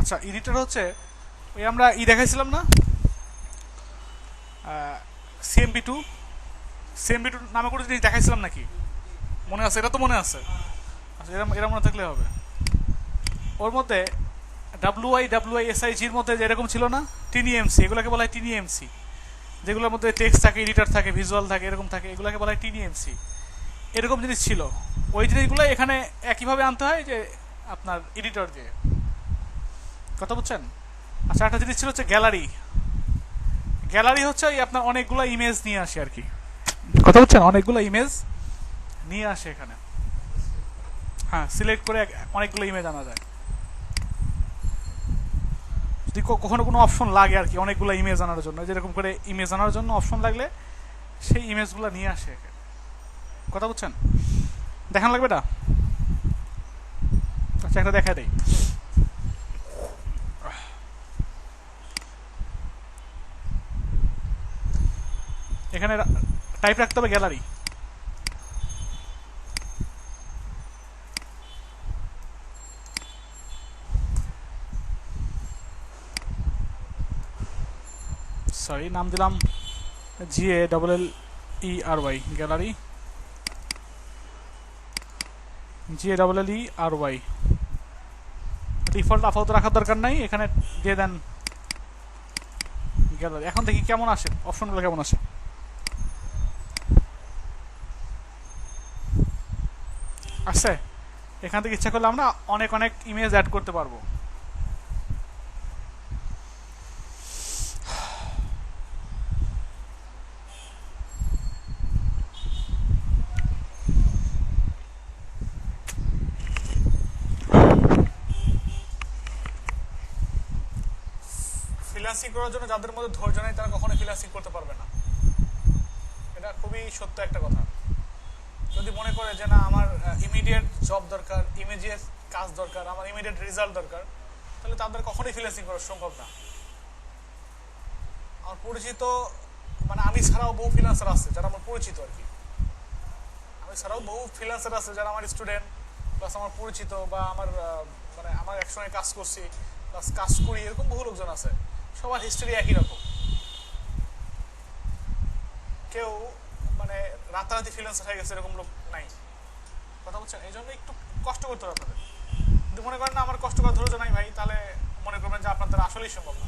আচ্ছা, এডিটর হচ্ছে ওই আমরা দেখাইছিলাম না, সিএমপি2। সিএমপি2 নামে করে জিনিস দেখাইছিলাম নাকি? মনে আছে? এটা তো মনে আছে। আচ্ছা, এরা মনে থাকলে হবে। ওর মধ্যে WI WI SIG এর মধ্যে যেরকম ছিল না, TinyMC, এগুলোকে বলা হয় TinyMC। যেগুলোর মধ্যে টেক্সট থাকে, এডিটর থাকে, ভিজুয়াল থাকে, এরকম থাকে, এগুলোকে বলা হয় TinyMC। এরকম জিনিস ছিল। ওই জিনিসগুলো এখানে একইভাবে আনতে হয়, যে আপনার এডিটর দিয়ে। কথা বুঝছেন? আচ্ছা, একটা জিনিস ছিল হচ্ছে গ্যালারি। গ্যালারি হচ্ছে ওই আপনার অনেকগুলো ইমেজ নিয়ে আসে আর কি। কথা বুঝছেন? অনেকগুলো ইমেজ নিয়ে আসে এখানে। হ্যাঁ, সিলেক্ট করে অনেকগুলো ইমেজ আনা যায়। যদি কখনো কোনো অপশন লাগে আর কি, অনেকগুলো ইমেজ আনার জন্য, যেরকম করে ইমেজ আনার জন্য অপশন লাগলে সেই ইমেজগুলো নিয়ে আসে। কথা বুঝছেন? দেখান লাগবে এটা? আচ্ছা, একটা দেখা দেই। এখানে টাইপ রাখতে হবে গ্যালারি। সরি, নাম দিলাম GALLERY, গ্যালারি। GALLERY। ডিফল্ট আপাতত রাখার দরকার নাই, এখানে দিয়ে দেন গ্যালারি। এখন দেখি কেমন আসে, অপশনগুলো কেমন আসে। আসছে? এখান থেকে ইচ্ছা করলে আমরা অনেক অনেক ইমেজ অ্যাড করতে পারবো। ফ্রিল্যান্সিং করার জন্য যাদের মধ্যে ধৈর্য নেই, তারা কখনো ফ্রিল্যান্সিং করতে পারবে না। এটা খুবই সত্য একটা কথা। যদি মনে করে যে না, আমার ইমিডিয়েট জব দরকার, ইমিডিয়েট কাজ দরকার, আমার ইমিডিয়েট রেজাল্ট দরকার, তাহলে তাদের কখনোই ফ্রিল্যান্সিং করা সম্ভব না। আমার পরিচিত, মানে আমি ছাড়াও বহু ফ্রিল্যান্সার আছে যারা আমার পরিচিত আর কি। আমি ছাড়াও বহু ফ্রিল্যান্সার আছে যারা আমার স্টুডেন্ট প্লাস আমার পরিচিত, বা আমার মানে আমার একসঙ্গে কাজ করছি প্লাস কাজ করি, এরকম বহু লোকজন আছে। সবার হিস্টোরি একই রকম। কেউ মানে রাতারাতি ফ্রিল্যান্সার হয়ে গেছে এরকম লোক নাই। কথা বলছেন? এই জন্য একটু কষ্ট করতে হবে আপনাদের। যদি মনে করেন না আমার কষ্ট করার ধৈর্য নাই ভাই, তাহলে মনে করবেন যে আপনাদের আসলেই সম্ভব না।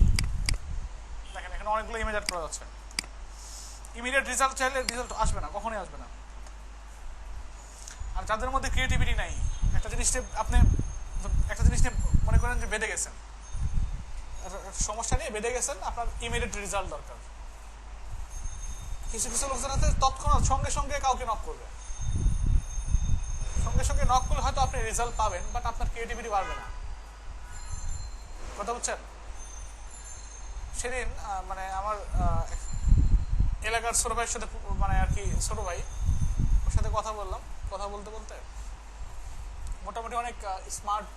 দেখেন, এখানে অনেকগুলো ইমেজ অ্যাড করা যাচ্ছে। ইমিডিয়েট রেজাল্ট চাইলে রেজাল্ট আসবে না, কখনোই আসবে না। আর যাদের মধ্যে ক্রিয়েটিভিটি নাই, একটা জিনিস আপনি একটা জিনিস নিয়ে মনে করেন যে বেঁধে গেছেন, সমস্যা নিয়ে বেঁধে গেছেন, আপনার ইমিডিয়েট রেজাল্ট দরকার। কিছু কিছু লোকজন আছে তৎক্ষণাৎ সঙ্গে সঙ্গে কাউকে নক করবে, সঙ্গে সঙ্গে নক করলে হয়তো আপনি রেজাল্ট পাবেন, বাট আপনার ক্রিয়েটিভিটি বাড়বে না। কথা বুঝছেন? সেদিন মানে আমার এলাকার ছোট ভাইয়ের সাথে, মানে আর কি ছোট ভাই, ওর সাথে কথা বললাম। কথা বলতে বলতে মোটামুটি অনেক স্মার্ট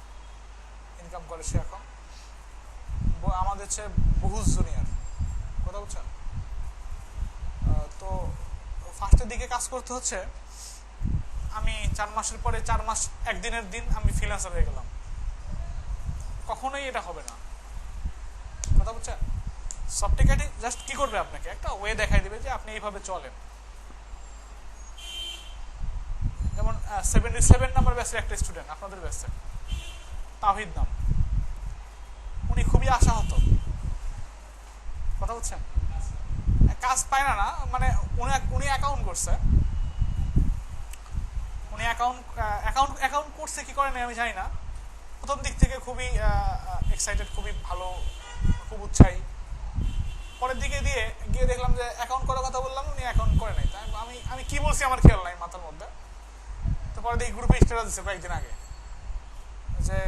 ইনকাম করে সে এখন, আমাদের চেয়ে বহু জুনিয়র। কথা বুঝছেন? তো ফার্স্টের দিকে কাজ করতে হচ্ছে, আমি 4 মাসের পরে 4 মাস একদিনের দিন আমি ফ্রিল্যান্সার হয়ে গেলাম। কখনোই এটা হবে না। কথা বুঝছেন? সফটওয়্যারটি জাস্ট কি করবে, আপনাকে একটা ওয়ে দেখাই দিবে যে আপনি এইভাবে চলেন। যেমন 77 নাম্বার ব্যাচের একটা স্টুডেন্ট, আপনাদের ব্যাচে, তাহিদ নাম, উনি খুবই আশাহত। কথা বুঝছেন? কাজ পায় না, মানে উনি অ্যাকাউন্ট করছে, উনি অ্যাকাউন্ট করছে কি করে না আমি জানি না। প্রথম দিক থেকে খুবই এক্সাইটেড, খুবই ভালো, খুব উৎসাহী। পরের দিকে গিয়ে দেখলাম যে অ্যাকাউন্ট করার কথা বললাম, উনি অ্যাকাউন্ট করে নাই। তাই আমি কি বলছি আমার খেয়াল নাই মাথার মধ্যে। তো পরে দেখি গ্রুপে স্ট্যাটাস দিচ্ছে কয়েকদিন আগে যে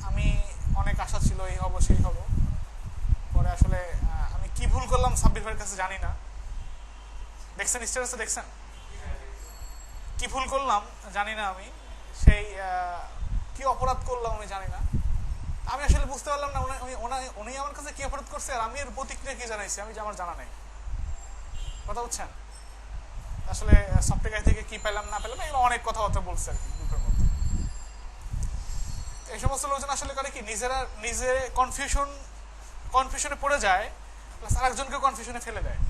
আমি অনেক আশা ছিল, এই হবো সেই হবো, পরে আসলে আমি কি ভুল করলাম সাব্বির ভাইয়ের কাছে জানি না। দেখছেন স্ট্যাটাসে? দেখছেন কি ভুল করলাম জানি না আমি, সেই কি অপরাধ করলাম আমি জানি না। আমি আসলে বুঝতে পারলাম না উনি আমার কাছে কি অপরাধ করছে, আর আমি এর প্রতিক্রিয়া কি জানাইছি আমি, যে আমার জানা নেই। কথা বুঝছেন? আসলে সফটওয়্যার থেকে কি পেলাম না পেলাম, এগুলো অনেক কথাবার্তা বলছে আর কি গ্রুপের মধ্যে। এই সমস্ত লোকজন আসলে করে কি নিজেরা নিজে কনফিউশনে পড়ে যায়, প্লাস আরেকজনকে কনফিউশনে ফেলে দেয়।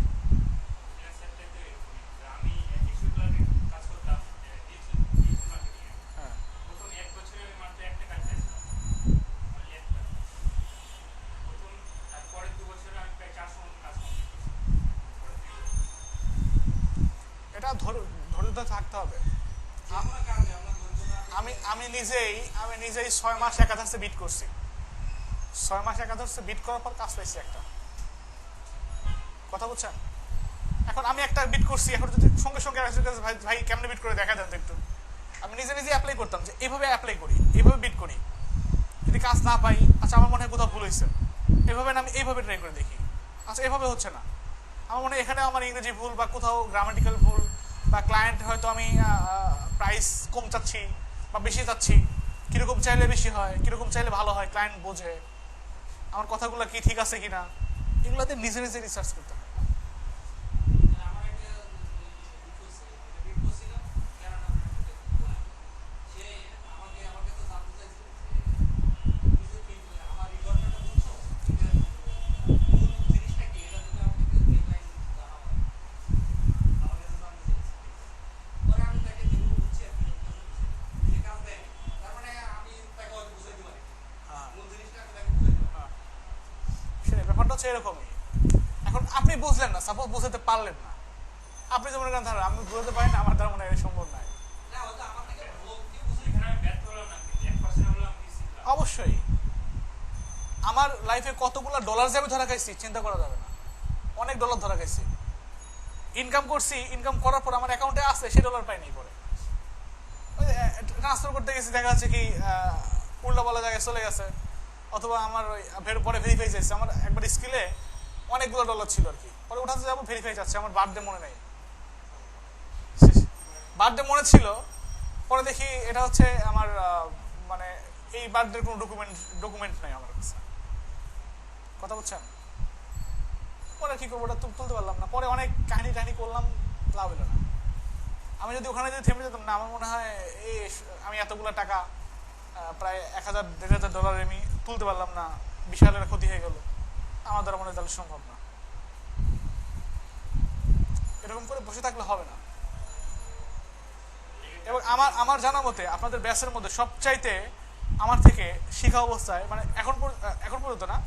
এটা ধৈর্য থাকতে হবে। আমি নিজেই 6 মাস একাধারে বিট করছি। 6 মাস একাধারে বিট করার পর কাজ পাইছি একটা। কথা বুঝছেন? এখন আমি একটা বিট করছি, এখন যদি সঙ্গে সঙ্গে ভাই কেমনে বিট করে দেখা দেন তো একটু। আমি নিজে অ্যাপ্লাই করতাম যে এইভাবে অ্যাপ্লাই করি, এইভাবে বিট করি, যদি কাজ না পাই আচ্ছা আমার মনে হয় কোথাও ভুল হয়েছে, এইভাবে আমি এইভাবে ট্রাই করে দেখি, আচ্ছা এভাবে হচ্ছে না, আমার মনে হয় এখানে আমার ইংরেজি ভুল বা কোথাও গ্রামাটিক্যাল ভুল বা ক্লায়েন্ট হয়তো আমি প্রাইস কম চাচ্ছি বা বেশি চাচ্ছি, কীরকম চাইলে বেশি হয়, কীরকম চাইলে ভালো হয়, ক্লায়েন্ট বোঝে আমার কথাগুলো কি ঠিক আছে কিনা, এগুলোতে নিজে রিসার্চ করতে হয়। এরকমই। এখন আপনি বুঝলেন না, সাপোজ বুঝতে পারলেন না, আপনি যেমন ধারা আমি বুঝতে পারি না, আমার দ্বারা মনে হয় সম্ভব নয়। অবশ্যই আমার লাইফে কতগুলো ডলার যে আমি ধরা খাইছি চিন্তা করা যাবে না, অনেক ডলার ধরা খাইছি, ইনকাম করছি, ইনকাম করার পর আমার অ্যাকাউন্টে আছে সেই ডলার পাইনি, পরে ট্রান্সফার করতে গেছি দেখা যাচ্ছে কি উল্টা বলা জায়গায় চলে গেছে, অথবা আমার পরে ভেরিফাই যাচ্ছে, আমার একবার স্কিলে অনেকগুলো ডলার ছিল আর কি, পরে উঠাতে যাবো ভেরিফাই যাচ্ছে, আমার বার্থডে মনে নেই, বার্থডে মনে ছিল, পরে দেখি এটা হচ্ছে আমার মানে এই বার্থডের কোনো ডকুমেন্ট নাই আমার কাছে। কথা বুঝছেন? পরে কি করবো, ওটা তুলতে পারলাম না, পরে অনেক কাহিনী করলাম, লাভ হলো না। আমি যদি ওখানে যদি থেমে যেতাম না, আমার মনে হয় এই আমি এতগুলো টাকা প্রায় 1000-1500 ডলার আমি তুলতে পারলাম না, বিশাল একটা ক্ষতি হয়ে গেল, আমার দ্বারা মনে হয় তাহলে সম্ভব না। এরকম করে বসে থাকলে হবে না। এবং আমার জানা মতে আপনাদের ব্যাচের মধ্যে সবচাইতে আমার থেকে শিখা অবস্থায়, মানে এখন পর্যন্ত না,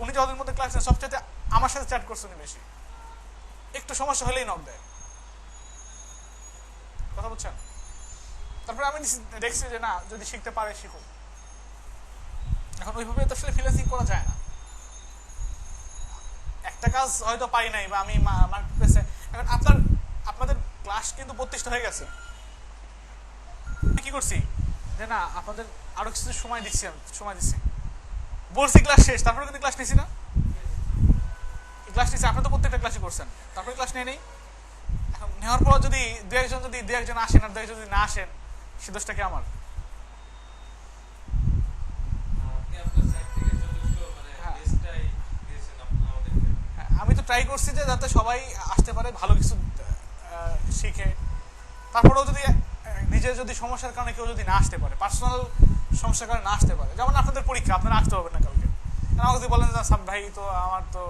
উনি যাদের মধ্যে ক্লাস নেন সবচাইতে আমার সাথে চ্যাট করছেন বেশি, একটু সমস্যা হলেই নক দেয়। কথা বুঝছেন? তারপরে আমি দেখছি যে না, যদি শিখতে পারে শিখুক। এখন ওইভাবে তো আসলে ফ্রিল্যান্সিং করা যায় না, একটা কাজ হয়তো পাই নাই বা আমি মার্কেটপ্লেসে, এখন আপনাদের ক্লাস কিন্তু 32টা হয়ে গেছে, কি করছি যে না আপনাদের আরো কিছু সময় দিচ্ছি বলছি ক্লাস শেষ, তারপরে কিন্তু ক্লাস নিছি না, ক্লাস নিচ্ছি, আপনি তো প্রত্যেকটা ক্লাসই করছেন, তারপরে ক্লাস নিয়ে নেই। এখন নেওয়ার পর যদি দু একজন আসেন আর 2 একজন যদি না আসেন, সে দোষটা কি আমার? আমি তো ট্রাই করছি যে যাতে সবাই আসতে পারে, ভালো কিছু শিখে, তারপরেও যদি নিজের যদি সমস্যার কারণে কেউ যদি না আসতে পারে, পার্সোনাল সমস্যার কারণে না আসতে পারে, যেমন আপনাদের পরীক্ষা, আপনারা আসতে পারবেন না কালকে, আমাকে যদি বলেন যে ভাই তো আমার তো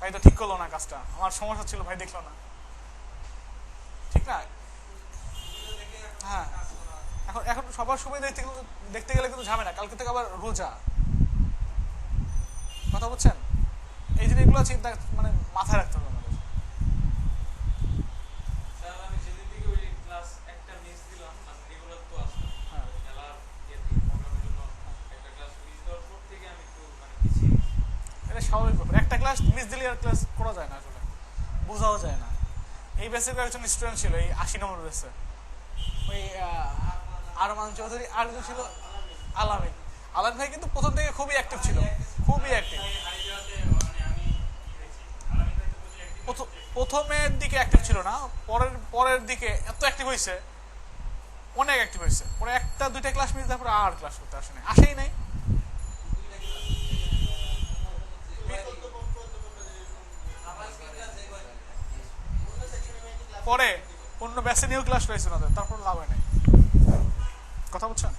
ভাই তো ঠিক করলো না কাজটা, আমার সমস্যা ছিল ভাই দেখলো না, ঠিক না? হ্যাঁ, এখন সবার সুবিধা দেখতে গেলে কিন্তু ঝামেলা, কালকে থেকে আবার রোজা। কথা বুঝছেন? এই জিনিসগুলো চিন্তা মানে মাথায় রাখতে হবে আমাদের। এটা স্বাভাবিক ব্যাপার, একটা ক্লাস মিস দিলে আর ক্লাস করা যায় না, আসলে বোঝাও যায় না। এই বেসে একজন স্টুডেন্ট ছিল, এই 80 নম্বর বেসে, ওই আরমান চৌধুরী, আর একজন ছিল আলামিন। আলামিন ভাই কিন্তু প্রথম থেকে খুবই অ্যাক্টিভ ছিল, খুবই অ্যাক্টিভ, প্রথমের দিকে অ্যাক্টিভ ছিল না, পরের দিকে এত অ্যাক্টিভ হয়েছে, অনেক অ্যাক্টিভ হয়েছে, পরে 1-2টা ক্লাস মিস তারপরে আর ক্লাস করতে আসেই নাই। পরে অন্য ব্যাচে নিয়েও ক্লাস রয়েছে ওনাদের, তারপর লাভ হয় নাই। কথা বুঝছেন?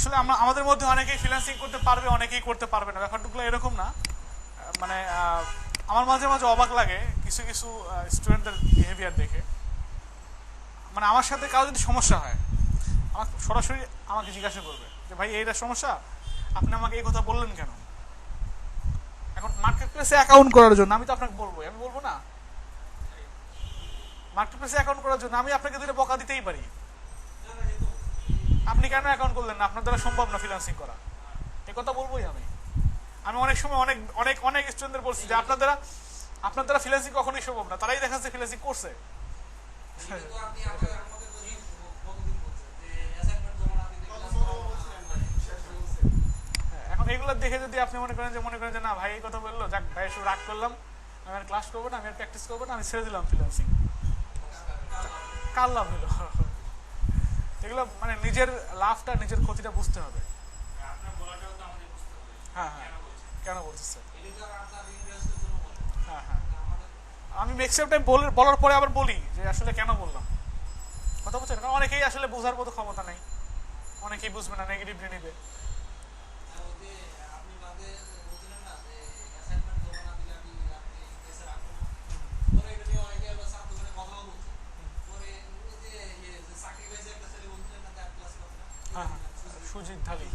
আসলে আমাদের মধ্যে অনেকেই ফ্রিল্যান্সিং করতে পারবে, অনেকেই করতে পারবে না, ব্যাপারগুলো এরকম না। মানে আমার মাঝে মাঝে অবাক লাগে কিছু কিছু স্টুডেন্টদের বিহেভিয়ার দেখে। মানে আমার সাথে কারো যদি সমস্যা হয়, আমাকে সরাসরি আমাকে জিজ্ঞাসা করবে যে ভাই এইটা সমস্যা, আপনি আমাকে এই কথা বললেন কেন? এখন মার্কেট প্লেসে অ্যাকাউন্ট করার জন্য আমি তো আপনাকে বলবো, আমি বলবো না? মার্কেট প্লেসে অ্যাকাউন্ট করার জন্য আমি আপনাকে দুটো বকা দিতেই পারি, আপনি কেন অ্যাকাউন্ট করলেন না, আপনার দ্বারা সম্ভব না ফ্রিল্যান্সিং করা, এই কথা বলবোই আমি। আমি অনেক সময় অনেক অনেক অনেক স্টুডেন্টদের বলছি যে আপনার দ্বারা ফ্রিল্যান্সিং কখনোই সম্ভব না, তারাই দেখা যাচ্ছে ফ্রিল্যান্সিং করছে। এখন এগুলো দেখে যদি আপনি মনে করেন যে না ভাই এই কথা বললো, যাক ভাই শুধু রাগ করলাম, আমি আর ক্লাস করবো না, আমি আর প্র্যাকটিস করবো না, আমি ছেড়ে দিলাম ফ্রিল্যান্সিং, কার লাভ হলো? এগুলো মানে নিজের লাভটা নিজের ক্ষতিটা বুঝতে হবে। হ্যাঁ হ্যাঁ, কেন বলতেছে? হ্যাঁ হ্যাঁ, আমি ম্যাক্সিমাম টাইম বলার পরে আবার বলি যে আসলে কেন বললাম, কথা বলছেন? কারণ অনেকেই আসলে বোঝার মতো ক্ষমতা নেই, অনেকেই বুঝবে না, নেগেটিভলি নিবে। হ্যাঁ হ্যাঁ, সুজিত ঢালি।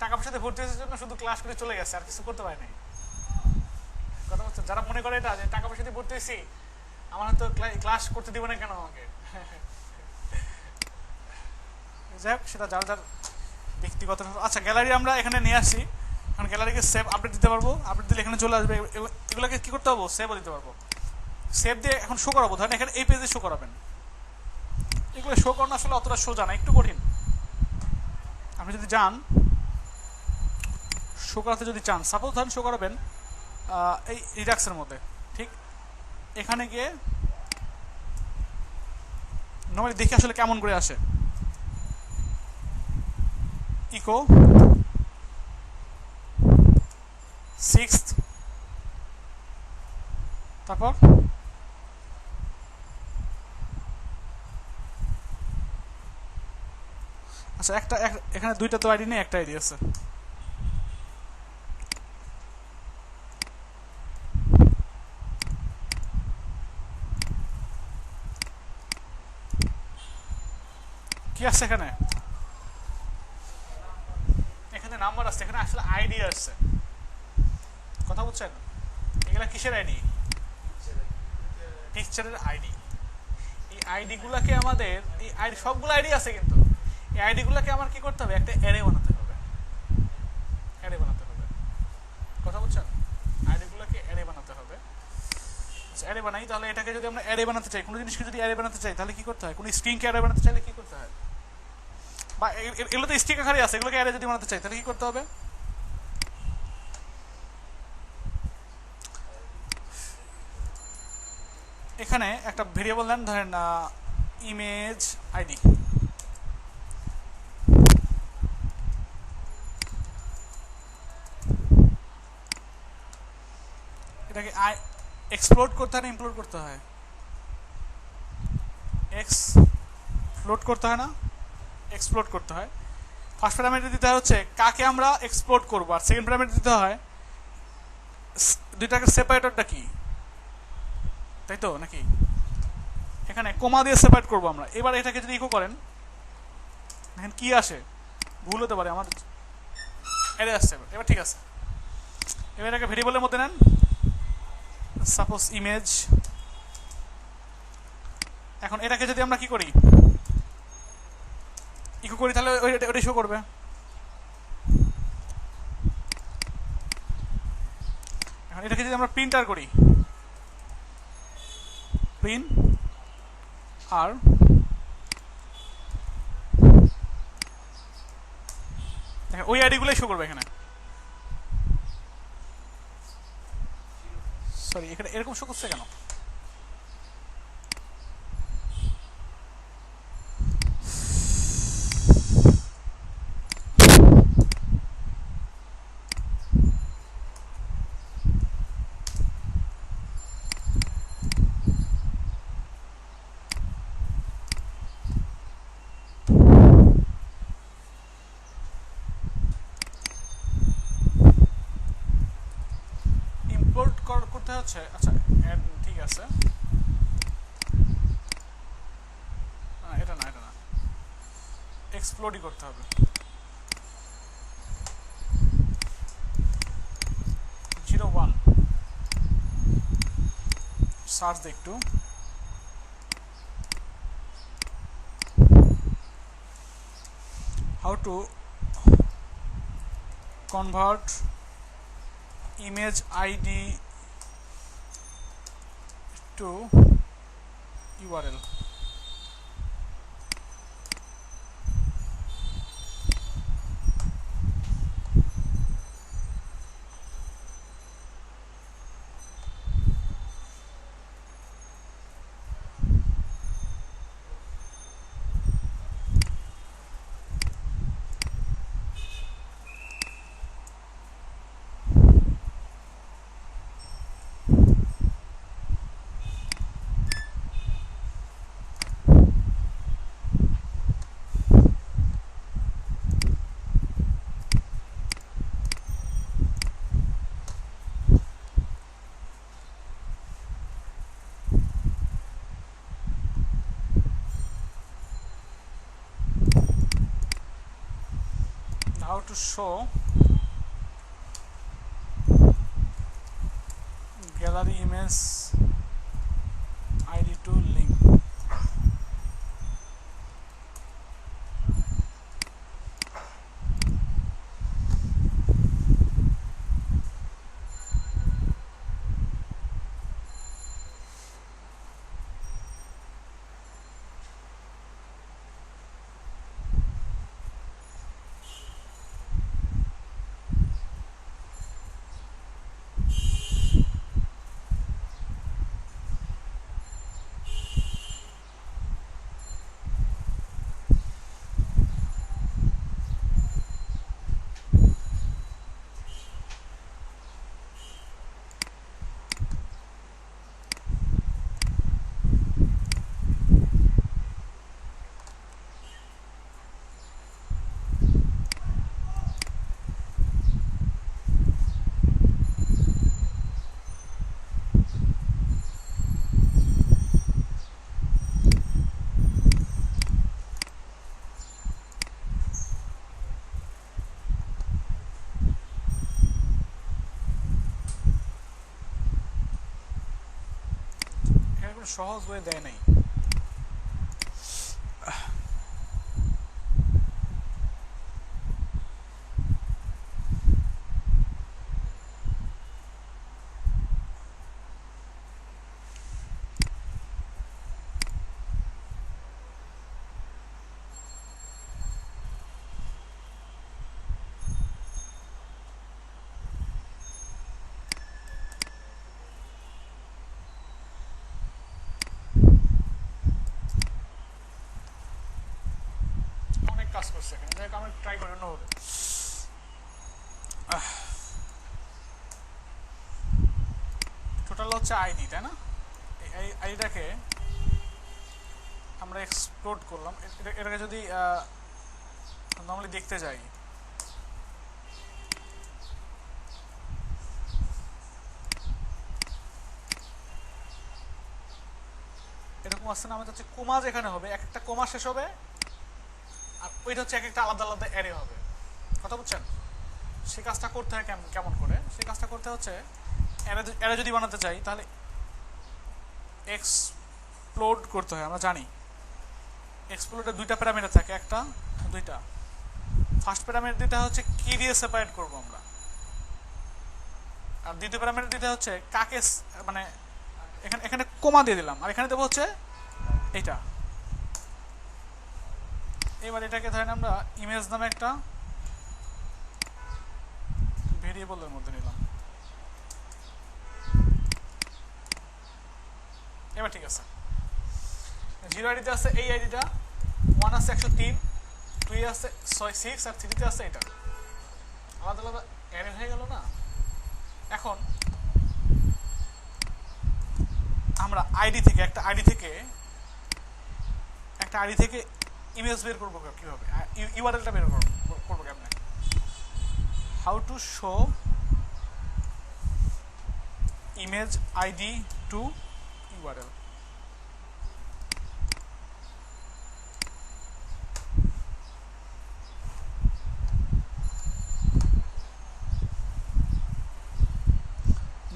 টাকা পয়সাতে ভর্তি হওয়ার জন্য শুধু ক্লাস করে চলে গেছে, আর কিছু করতে পারে নাই, কথা বলছে। যারা মনে করে এটা যে টাকা পয়সা দিয়ে ভর্তি হয়েছি, আমার হয়তো ক্লাস করতে দিবে না কেন আমাকে, যাই হোক সেটা যার যার ব্যক্তিগত। আচ্ছা, গ্যালারি আমরা এখানে নিয়ে আসি, কারণ গ্যালারিকে সেভ আপডেট দিতে পারবো, আপডেট দিলে এখানে চলে আসবে। এগুলোকে কি করতে পারবো? সেভও দিতে পারবো। সেভ দিয়ে এখন শো করাবো, ধরেন এখানে এই পেজে শো করাবেন। এগুলো শো করানো আসলে অতটা সোজা না, একটু কঠিন। আপনি যদি যান শো করাতে, যদি চান, সাপোজ ধরেন শো করাবেন এই রিডাক্সের মধ্যে, ঠিক এখানে গিয়ে নর্মালি দেখি আসলে কেমন করে আসে। ইকো 6th, তারপর আচ্ছা এখানে দুইটা তো আইডি নেই, একটা আইডি আছে। কি আছে এখানে? এখানে নাম্বার আছে, এখানে আসলে আইডি আসছে, কথা বুঝছেন? এগুলা কিসের আইডি? পিকচারের আইডি। এই আইডি গুলাকে আমাদের, এই আইডি সবগুলো আইডি আছে, কিন্তু এই আইডি গুলাকে আমার কি করতে হবে? একটা অ্যারে বানাতে হবে, অ্যারে বানাতে হবে, কথা বুঝছেন? আইডি গুলাকে অ্যারে বানাতে হবে। অ্যারে বানাই, তাহলে এটাকে যদি আমরা অ্যারে বানাতে চাই, কোনো জিনিসকে যদি অ্যারে বানাতে চাই, তাহলে কি করতে হয়? কোনো স্ট্রিংকে অ্যারে বানাতে চাইলে কি করতে হয়? বা এগুলো তো স্ট্রিং আকারে আছে, এগুলোকে অ্যারে যদি বানাতে চাই তাহলে কি করতে হবে? এখানে একটা ভেরিয়েবল নেন, ধরেন ইমেজ আইডি। এটাকে এক্সপ্লোড করতে হয় না ইমপ্লোড করতে হয়? এক্সপ্লোড করতে হয় না, এক্সপ্লোড করতে হয়। ফার্স্ট প্যারামিটার দিতে হয় হচ্ছে কাকে আমরা এক্সপ্লোড করবো, আর সেকেন্ড প্যারামিটার দিতে হয় দুইটাকে সেপারেটরটা কি, তাই তো নাকি? এখানে কোমা দিয়ে সেপারেট করবো আমরা। এবার এটাকে যদি ইকো করেন, দেখেন কি আসে, ভুল হতে পারে, আমার এরে আসছে। এবার ঠিক আছে, এবার এটাকে ভেরিয়েবলের মধ্যে নেন, সাপোজ ইমেজ। এখন এটাকে যদি আমরা কি করি, ইকো করি, তাহলে ওইটা শো করবে। এখন এটাকে যদি আমরা প্রিন্টার করি, প্রিন্ট আর দেখেন ওই আইডিগুলোই শো করবে এখানে। সরি, এখানে এরকম শো করছে কেন? হচ্ছে আচ্ছা ঠিক আছে, এটা না এটা না, এক্সপ্লোরই করতে হবে। 01 সার্চ দে একটু, how to convert image id to URL। How to show gallery image id to link। সহজ ওয়ে দেয় নাই। কাজ করছে এখানে, যাই হোক আমরা ট্রাই করি অন্যভাবে। টোটাল হচ্ছে আইডি, তাই না? এই আইডিটাকে আমরা এক্সপ্লোর করলাম। এটাকে যদি নর্মালি দেখতে যাই, এরকম আসছে না? আমাদের হচ্ছে কোমা যেখানে হবে, এক একটা কোমা শেষ হবে, আর ওইটা হচ্ছে এক একটা আলাদা আলাদা অ্যারে হবে। কথা বুঝছেন? সেই কাজটা করতে হয় কেমন করে? সেই কাজটা করতে হচ্ছে, অ্যারে যদি বানাতে চাই তাহলে এক্সপ্লোড করতে হয়। আমরা জানি এক্সপ্লোডে দুইটা প্যারামিটার থাকে, একটা দুইটা। ফার্স্ট প্যারামিটারটা হচ্ছে কি দিয়ে সেপারেট করবো আমরা, আর দ্বিতীয় প্যারামিটারটা হচ্ছে কাকে, মানে এখানে এখানে কোমা দিয়ে দিলাম, আর এখানে দেবো হচ্ছে এইটা। এবার এটাকে ধরেন আমরা ইমেজ নামে একটা ভেরিয়েবলের মধ্যে নিলাম। এবার ঠিক আছে, 0 আইডিতে আছে এই আইডিটা, 1 আছে 103, 2 আছে 6, আর 3তে আছে এটা। আলাদা আলাদা অ্যারে হয়ে গেল না? এখন আমরা আইডি থেকে একটা আইডি থেকে ইমেজ বের করবো কিভাবে, ইউআরএলটা বের করবো কেমনে? How to show image ID to URL.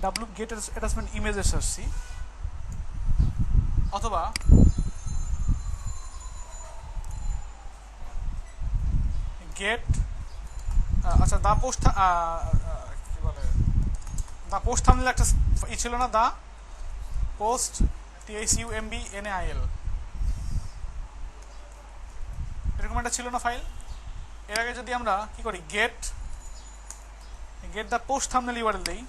W get attachment ইমেজে আসছি, অথবা গেট আচ্ছা দা পোস্ট কি বলে দা পোস্ট থাম্বনেল একটা ই ছিল না, দা পোস্ট TSUMBNAIL এরকম একটা ছিল না ফাইল। এর আগে যদি আমরা কি করি get the post thumbnail URL দেই,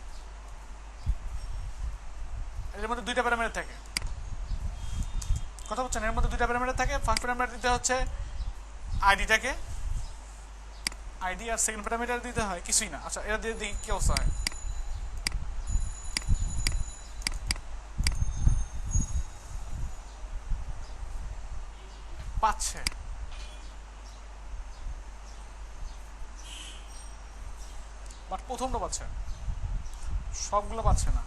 এর মধ্যে দুইটা প্যারামিটার থাকে, কথা বলছেন, এর মধ্যে দুইটা প্যারামিটার থাকে। ফার্স্ট প্যারামিটার দিতে হচ্ছে আইডিটাকে, আইডি, আর সেকেন্ড প্যারামিটার দিতে হয় কিছুই না। আচ্ছা এটা দিয়ে দেখি কি অবস্থা হয়। পাচ্ছে, বাট প্রথমটা পাচ্ছে, সবগুলো পাচ্ছে না।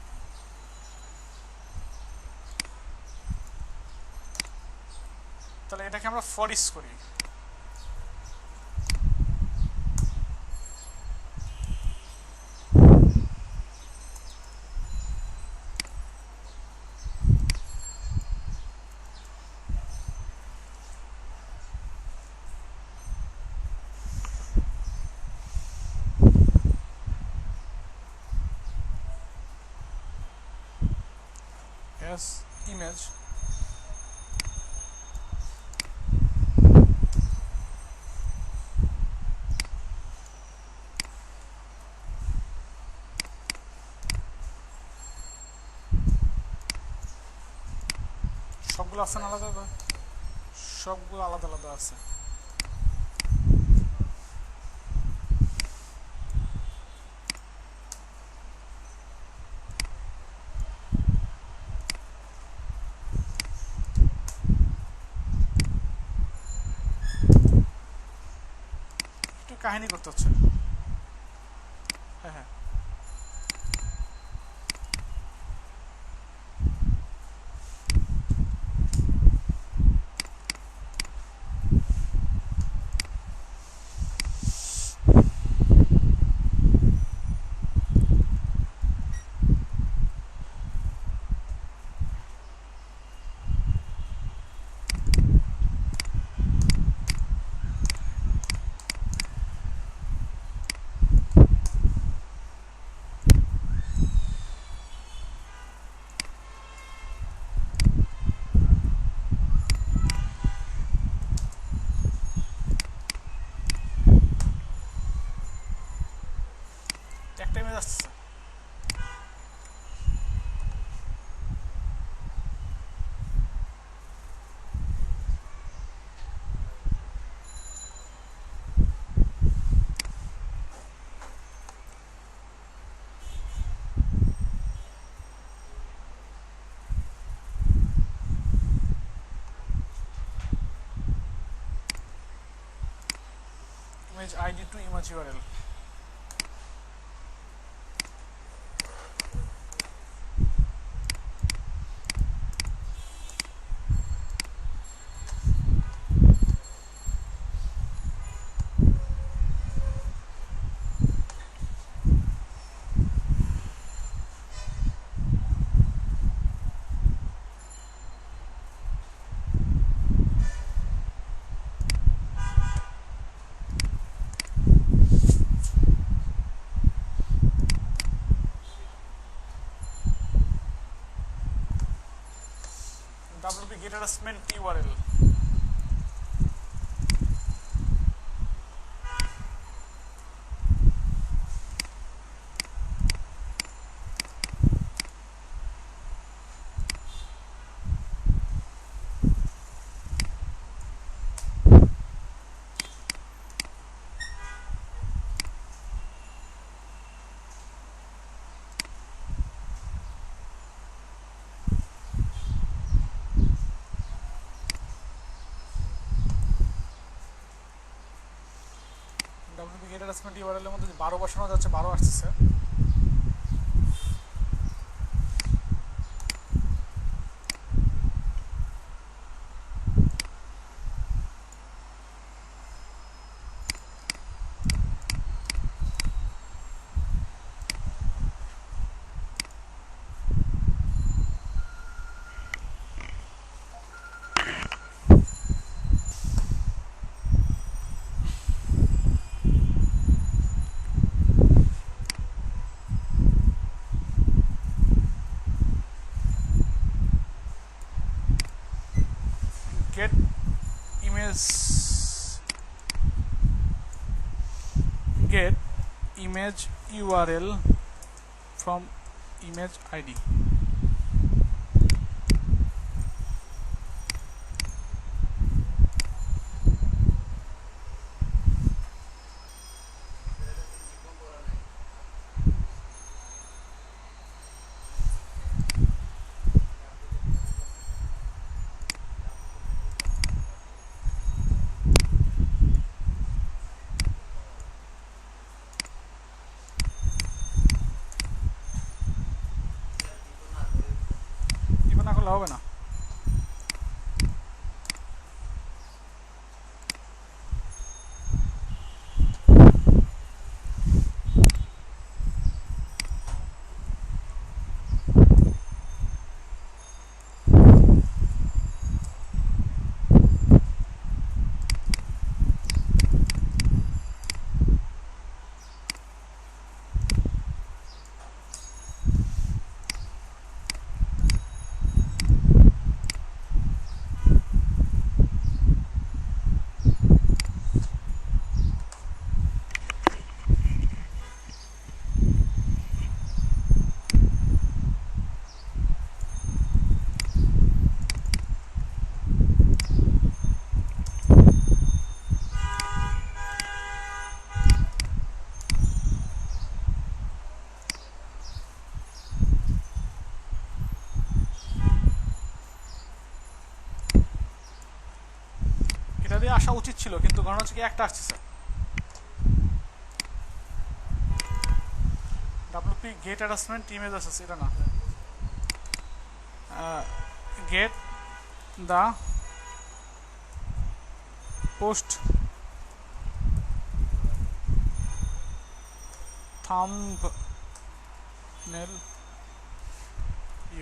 তাহলে এটাকে আমরা ফর ইচ করি। image সবগুলো আছে না আলাদা, সবগুলো আলাদা আলাদা আছে। একটু কাহিনী করতে হচ্ছে। হ্যাঁ হ্যাঁ, একটা ইমেজ আসছে। image id to image URL। WP get attachment URL। WP get attachment URL এর মধ্যে 12 বসানো যাচ্ছে, 12 আসছে। get image URL from image ID. হবে না। এটা দিয়ে আসা উচিত ছিল, কিন্তু ঘটনা হচ্ছে কি একটা আসছে sir. WP get attachment image access, এটা না, get the post thumbnail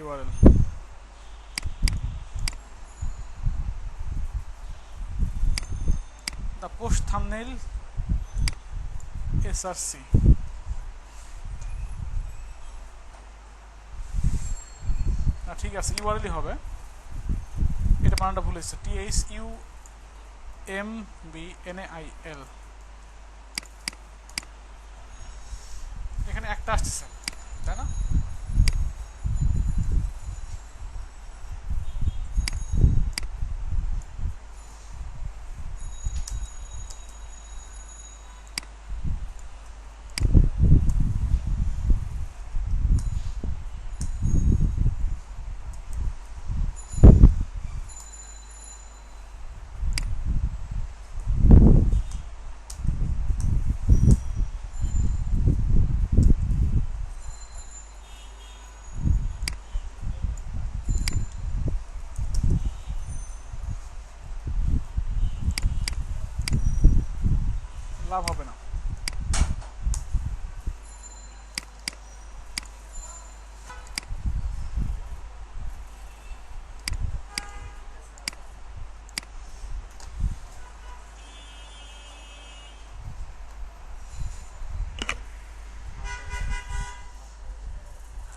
URL. The post thumbnail src. না ঠিক আছে, ইউআরএলই হবে, এটা বানানটা ভুল হয়েছে, THUMBNAIL। এখানে একটা আসছে তাই না? লাভ হবে না।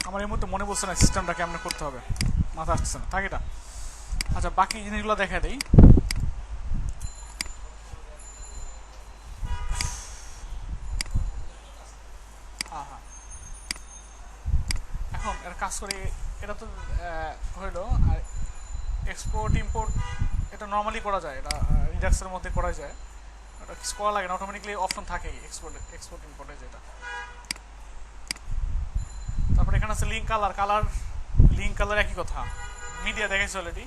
আমার এই মুহূর্তে মনে পড়ছে না সিস্টেমটা কেমন করতে হবে, মাথা আসছে না, থাক এটা। আচ্ছা, বাকি জিনিসগুলো দেখা দেই। এখন এর কাজ করে, এটা তো হইলো। আর এক্সপোর্ট ইম্পোর্ট এটা নর্মালি করা যায়, এটা রিডাক্সের মধ্যে করা যায়, এটা কিছু করা লাগে না, অটোমেটিকলি অপশন থাকে এক্সপোর্ট ইম্পোর্টে যেটা। তারপরে এখানে আছে লিঙ্ক কালার, লিঙ্ক কালার একই কথা, মিডিয়া দেখাইছে অলরেডি।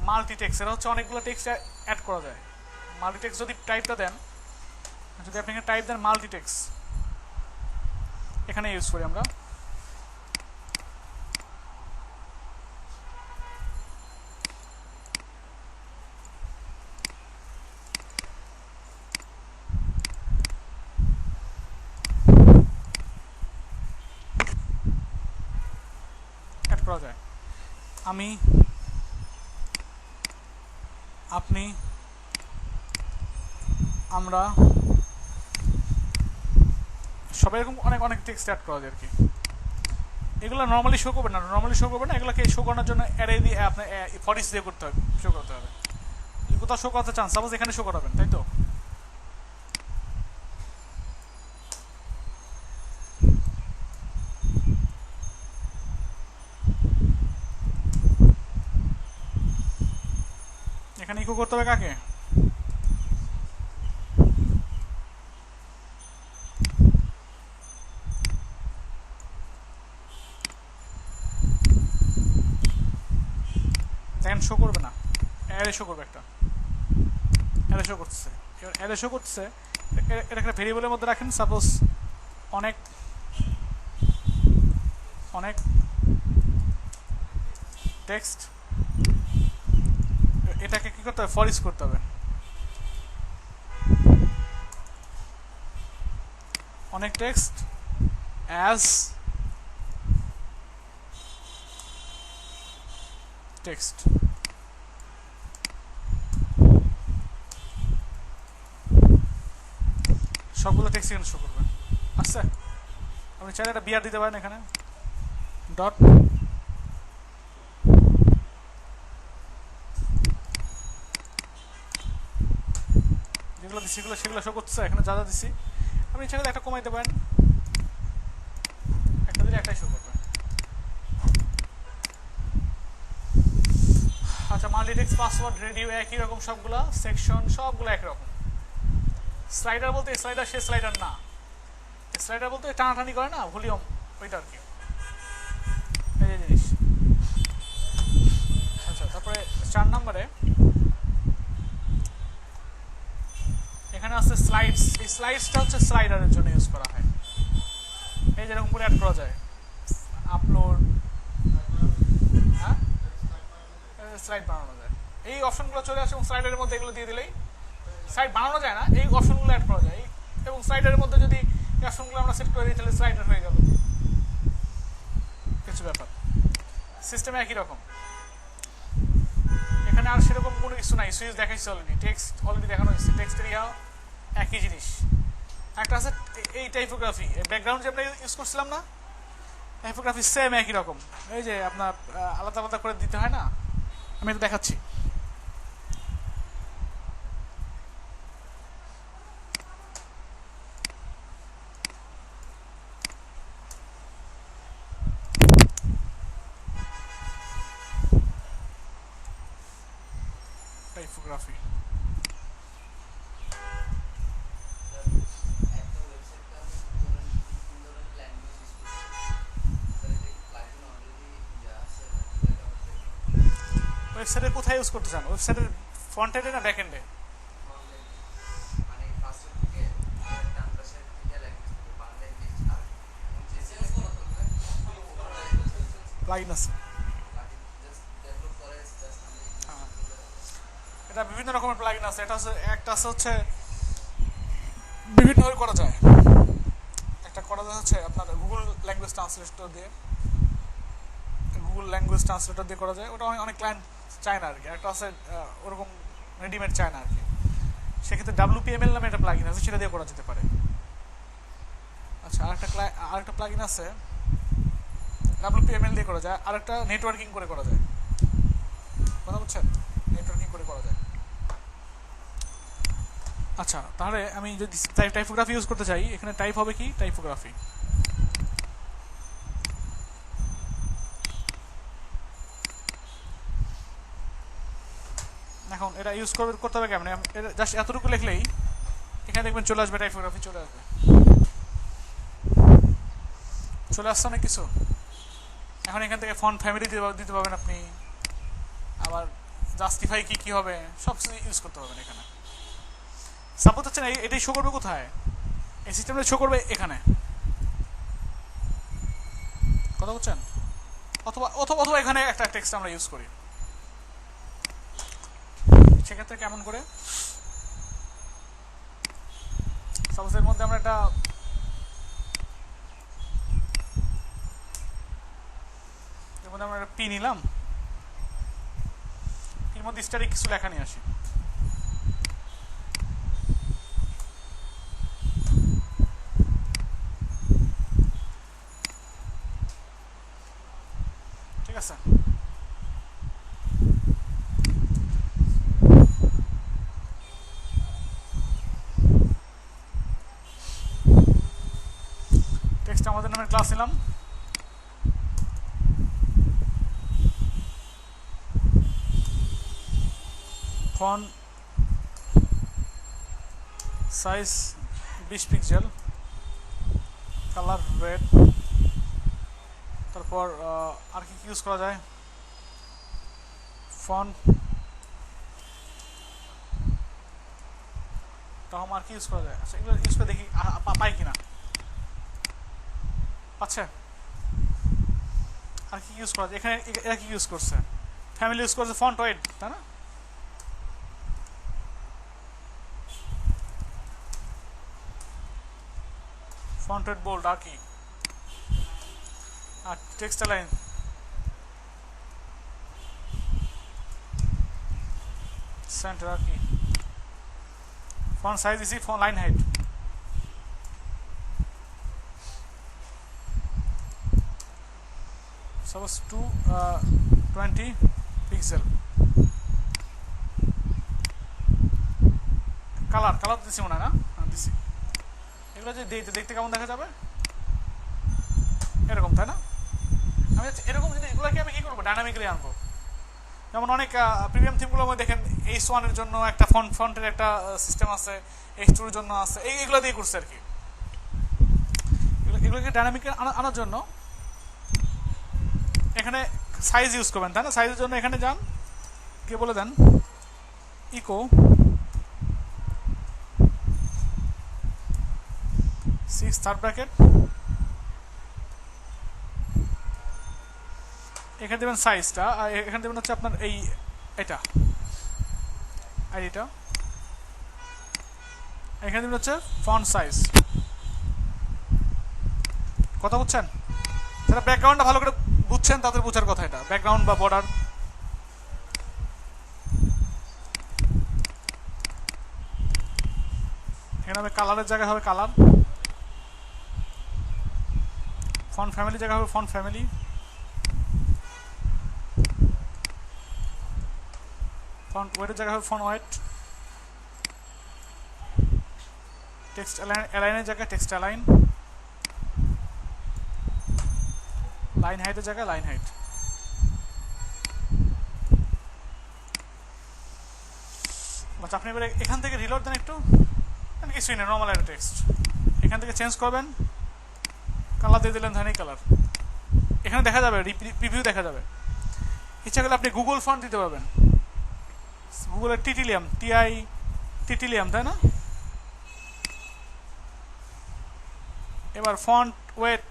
মাল্টি টেক্সট, এটা হচ্ছে অনেকগুলো টেক্সট অ্যাড করা যায়। মাল্টি টেক্সট যদি টাইপটা দেন, যদি আপনি এখানে টাইপ দেন মাল্টি টেক্সট, এখানে ইউজ করি আমরা। করা যায় আমি, আপনি, আমরা, সবাই এরকম অনেক টেক্সট অ্যাড করা যায় আর কি। এগুলো নর্মালি শো করবে না, এগুলোকে শো করার জন্য অ্যারে দিয়ে আপনার ফরিস দিয়ে করতে হবে, শো করতে হবে। যদি কোথাও শো করতে চান, সাপোজ এখানে শো করাবেন, তাই তো ইকো করতে হবে কাকে? দেখেন শো করবে না, অ্যারে শো করবে, একটা অ্যারে শো করতেছে। এবার অ্যারে শো করতেছে, এটা একটা ভেরিয়েবলের মধ্যে রাখেন, সাপোজ অনেক অনেক টেক্সট, এটাকে কি করতে হবে? ফর ইচ করতে হবে। অনেক টেক্সট অ্যাজ টেক্সট, সবগুলো টেক্সট এখানে শো করবে। আচ্ছা, আপনি চাইলে একটা বিআর দিতে পারেন এখানে, ডট যেগুলো দিচ্ছি সেগুলো শো করছে, এখানে যা যা দিচ্ছি আপনি চাইলে একটা কমাইতে পারেন, একটা দিলে একটাই শো করবে। আচ্ছা, মাল্টিটেক্সট, পাসওয়ার্ড, রেডিও একই রকম, সবগুলা সেকশন সবগুলো একরকম। স্লাইডার বলতে স্লাইডার সে স্লাইডার না, স্লাইডার বলতে টানাটানি করে না, ভলিউম, ওইটা আর কি, এই যে জিনিস। আচ্ছা, তারপরে 4 নম্বরে এখানে আছে স্লাইডস। এই স্লাইডসটা হচ্ছে স্লাইডারের জন্য ইউজ করা হয়। এই যেরকম করে অ্যাড করা যায়, আপলোড, হ্যাঁ, স্লাইড বানানো যায়। এই অপশনগুলো চলে আসে এবং স্লাইডারের মধ্যে এগুলো দিয়ে দিলেই, স্লাইড বানানো যায় না, এই অপশনগুলো অ্যাড করা যায়। এবং স্লাইডারের মধ্যে যদি এই অপশনগুলো আমরা সেট করে দিই তাহলে স্লাইডার হয়ে গেল, কিছু ব্যাপার। সিস্টেম একই রকম, এখানে আর সেরকম কোনো কিছু নাই। সুইচ দেখাইছে অলরেডি, টেক্সট অলরেডি দেখানো হয়েছে, টেক্সট এরিয়া একই জিনিস। একটা আছে এই টাইপোগ্রাফি, ব্যাকগ্রাউন্ড যে আমরা ইউজ করছিলাম না, টাইপোগ্রাফি সেম একই রকম। এই যে আপনার আলাদা আলাদা করে দিতে হয় না, আমি এটা দেখাচ্ছি। টাইপোগ্রাফি ওয়েবসাইটের কোথায় ইউজ করতে চান? ওয়েবসাইটের ফ্রন্ট এন্ডে না ব্যাক এন্ডে? প্লাগইন আছে, এটা বিভিন্ন রকমের প্লাগইন আছে। এটা হচ্ছে একটা হচ্ছে বিভিন্নভাবে করা যায়। একটা করা যায় হচ্ছে আপনার গুগল ল্যাঙ্গুয়েজ ট্রান্সলেটর দিয়ে, গুগল ল্যাঙ্গুয়েজ ট্রান্সলেটর দিয়ে করা যায়, ওটা অনেক ক্লায়েন্ট চায় না আর কি। একটা আছে ওরকম রেডিমেড চায় না আর কি, সেক্ষেত্রে WPML নামে একটা প্লাগইন আছে, সেটা দিয়ে করা যেতে পারে। আচ্ছা, আরেকটা প্লাগইন আছে WPML দিয়ে করা যায়, আরেকটা নেটওয়ার্কিং করে করা যায়। কথা বুঝছেন? নেটওয়ার্কিং করে করা যায়। আচ্ছা, তাহলে আমি যদি টাইপোগ্রাফি ইউজ করতে চাই, এখানে টাইপ হবে কি? টাইপোগ্রাফি। এখন এটা ইউজ করতে হবে কেমন? জাস্ট এতটুকু লিখলেই এখানে দেখবেন চলে আসবে, টাইপোগ্রাফি চলে আসবে। চলে আসছে অনেক কিছু। এখন এখান থেকে ফন্ট ফ্যামিলি দিতে পারবেন আপনি, আবার জাস্টিফাই কি হবে সব কিছু ইউজ করতে পারবেন এখানে। সাপোজ হচ্ছে না, এটাই শো করবে কোথায়? এই সিস্টেমটা শো করবে এখানে, কথা বলছেন? অথবা অথবা অথবা এখানে একটা টেক্সট আমরা ইউজ করি, সেক্ষেত্রে কেমন করে? সাপোজ এর মধ্যে আমরা একটা পি নিলাম, এর মধ্যে স্টারে কিছু লেখা নিয়ে আসি। ঠিক আছে, টেক্সট আমাদের নামের ক্লাস নিলাম, font size 20 pixel, colour red. তারপর আর কি ইউজ করা যায়, ফন্ট তাহলে আর কি ইউজ করা যায়, আচ্ছা এগুলো ইউজ করে দেখি পাই কিনা। আচ্ছা আর কি ইউজ করা যায় এখানে, এরা কি ইউজ করছে, ফ্যামিলি ইউজ করছে ফন্ট ওয়েট, তাই না? ফন্ট ওয়েট বোল্ড আর কি, আর টেক্সট লাইন সেন্টার আর কি, ফন্ট সাইজ দিছি, font line height suppose 220 pixel. Colour দিছি মনে হয় না, দিছি। এগুলো যে দেখতে কেমন দেখা যাবে এরকম, তাই না? আমি এরকম জিনিস এগুলোকে আমি কি করবো, ডাইনামিক্যালি আনবো। যেমন অনেক প্রিমিয়াম থিমগুলোর মধ্যে দেখেন H1 এর জন্য একটা ফন্টের একটা সিস্টেম আছে, H2 এর জন্য আছে, এইগুলো দিয়ে করছে আর কি। এগুলোকে ডাইনামিক আনার জন্য এখানে সাইজ ইউজ করবেন, তাই না? সাইজের জন্য এখানে যান, কে বলে দেন ইকো 6 থার্ড ব্র্যাকেট, এখানে দেবেন সাইজটা, আর এখানে দেবেন হচ্ছে আপনার এটা আইডিটা, এখানে দেবেন হচ্ছে ফন্ট সাইজ। কথা বুঝছেন? যারা ব্যাকগ্রাউন্ডটা ভালো করে বুঝছেন তাদের বোঝার কথা, এটা ব্যাকগ্রাউন্ড বা বর্ডার। এখানে হবে কালারের জায়গায় হবে কালার, ফন্ট ফ্যামিলি জায়গা হবে ফন্ট ফ্যামিলি, ফন্ট ওয়েটের জায়গা হবে ফন্ট ওয়েট, টেক্সট অ্যালাইনের জায়গায় টেক্সট অ্যালাইন, লাইন হাইটের জায়গায় লাইন হাইট। আচ্ছা আপনি এবারে এখান থেকে রিলোড দেন একটু, কিছুই না, নর্মাল একটা টেক্সট এখান থেকে চেঞ্জ করবেন, কালার দিয়ে দিলেন ধানি কালার, এখানে দেখা যাবে প্রিভিউ দেখা যাবে। ইচ্ছা করলে আপনি গুগল ফন্ট দিতে পারবেন, গুগলের টিটিলিয়াম টিটিলিয়াম, তাই না? এবার ফন্ট ওয়েট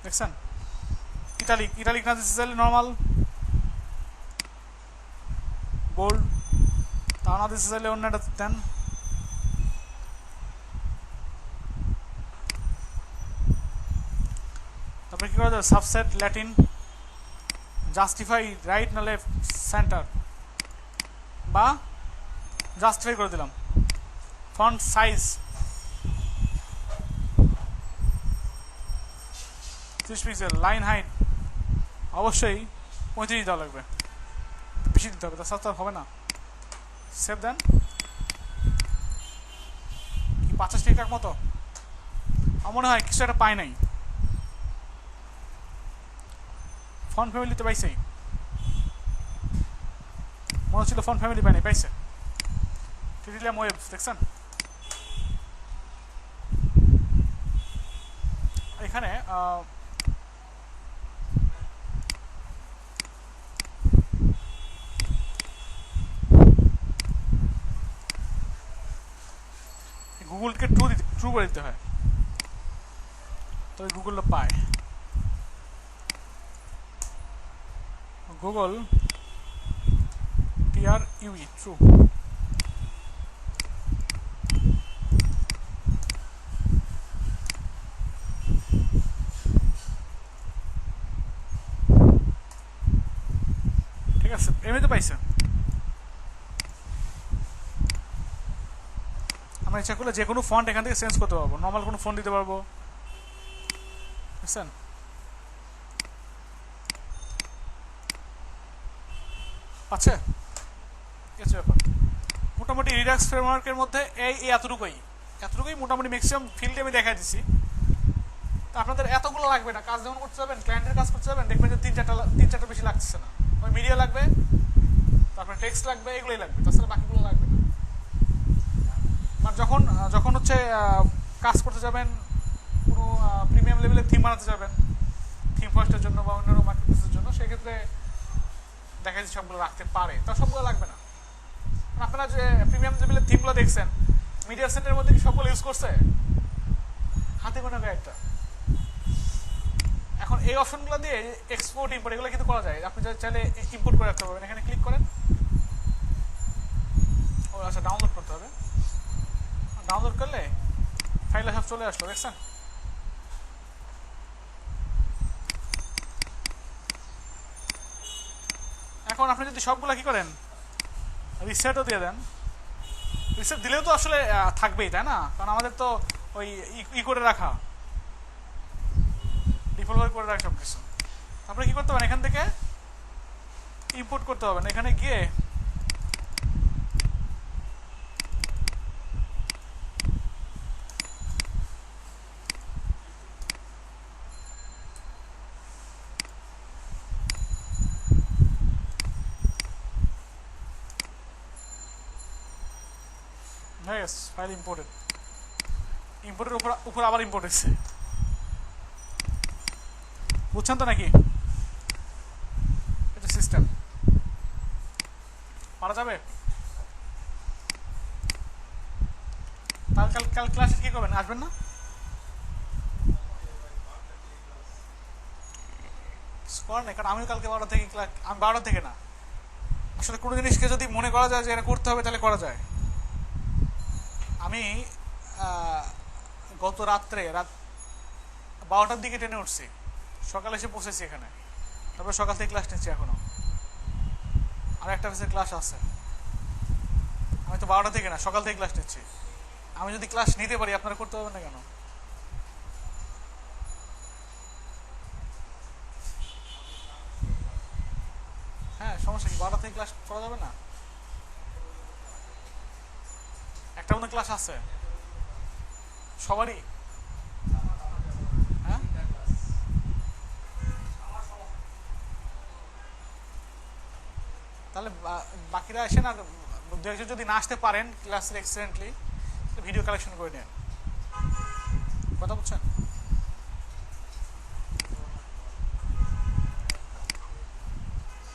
দেখছেন, ইটালিক না দিতে চাইলে নর্মাল, বোল্ড তা না দিতে চাইলে অন্য একটা দেন। তারপরে কি করা যাবে, সাবসেট ল্যাটিন, জাস্টিফাই রাইট না লেফট সেন্টার, বা জাস্টিফাই করে দিলাম। Font size 30 pixel, line height অবশ্যই 35 দেওয়া লাগবে, বেশি দিতে হবে, তাছাড়া হবে না। সেভ দেন, কি 50 ঠিকঠাক মতো? আমার মনে হয় কিছু একটা পাই নাই, ফন্ট ফ্যামিলিতে পাইছে, মনে হচ্ছিল ফন্ট ফ্যামিলি পাই নাই, পাইছে টিটিলিয়াম ওয়েব, দেখছেন? এখানে গুগলকে ট্রু করে দিতে হয়, তবে গুগলটা পায়। গুগল TRUE ট্রু, ঠিক আছে, এমনিতে পাইছে। আমরা ইচ্ছা করলে যে কোনো ফন্ট এখান থেকে চেঞ্জ করতে পারবো, নর্মাল কোনো ফন্ট দিতে পারবো, বুঝছেন? আচ্ছা কিছু ব্যাপার, মোটামুটি রিডাক্স ফ্রেমওয়ার্কের মধ্যে এতটুকুই মোটামুটি ম্যাক্সিমাম ফিল্ডে আমি দেখাই দিচ্ছি। তা আপনাদের এতগুলো লাগবে না, কাজ যেমন করতে যাবেন, ক্লায়েন্টের কাজ করতে যাবেন, দেখবেন যে তিন চারটা বেশি লাগছে না। ওই মিডিয়া লাগবে, তারপরে টেক্সট লাগবে, এগুলোই লাগবে, তাছাড়া বাকিগুলো লাগবে না। মানে যখন যখন হচ্ছে কাজ করতে যাবেন, কোনো প্রিমিয়াম লেভেলের থিম বানাতে যাবেন, থিম ফার্স্টের জন্য বা অন্যান্য মার্কেটপ্লেসের জন্য, সেক্ষেত্রে দেখা যাচ্ছে সবগুলো রাখতে পারে, তা সবগুলো লাগবে না। আপনারা যে প্রিমিয়াম লেভেলের থিমগুলো দেখছেন, মিডিয়া সেন্টারের মধ্যে কি সবগুলো ইউজ করছে? হাতে গোনা কয়েকটা। এখন এই অপশনগুলো দিয়ে এক্সপোর্ট ইম্পোর্ট এগুলো কিন্তু করা যায়। আপনি চাইলে ইম্পোর্ট করে রাখতে পারবেন, এখানে ক্লিক করেন। ও আচ্ছা, ডাউনলোড করতে হবে। ডাউনলোড করলে ফাইলে সব চলে আসলো, দেখছেন? এখন আপনি যদি সবগুলো কি করেন, রিসেটও দিয়ে দেন, রিসেট দিলেও তো আসলে থাকবেই, তাই না? কারণ আমাদের তো ওই করে রাখা, ডিফল্ট করে রাখা সব কিছু। আপনি কি করতে পারেন, এখান থেকে ইম্পোর্ট করতে হবে না, এখানে গিয়ে ফাইল ইম্পোর্টেড, ইম্পোর্টের উপর আবার ইম্পোর্ট হচ্ছে, বুঝছেন তো নাকি? এটা সিস্টেম পারা যাবে। তাহলে কাল ক্লাসে কি করবেন, আসবেন না? করার নেই, কারণ আমিও কালকে 12টা থেকে আমি 12টা থেকে না, আসলে কোনো জিনিসকে যদি মনে করা যায় যে এটা করতে হবে তাহলে করা যায়। আমি গত রাত 12টার দিকে ট্রেনে উঠছি, সকালে এসে পৌঁছেছি এখানে, তারপর সকাল থেকে ক্লাস নিচ্ছি, এখনো আর একটা ফেসের ক্লাস আছে। আমি তো 12টা থেকে না, সকাল থেকে ক্লাস নিচ্ছি। আমি যদি ক্লাস নিতে পারি, আপনারা করতে পারবেন না কেন? হ্যাঁ, সমস্যা কি? 12টা থেকে ক্লাস করা যাবে না? একটা মধ্যে ক্লাস আছে সবারই। হ্যাঁ, তাহলে বাকিরা আসেন, আর দু একজন যদি না আসতে পারেন ক্লাসের এক্সিলেন্টলি, ভিডিও কালেকশন করে নেন। কথা বলছেন?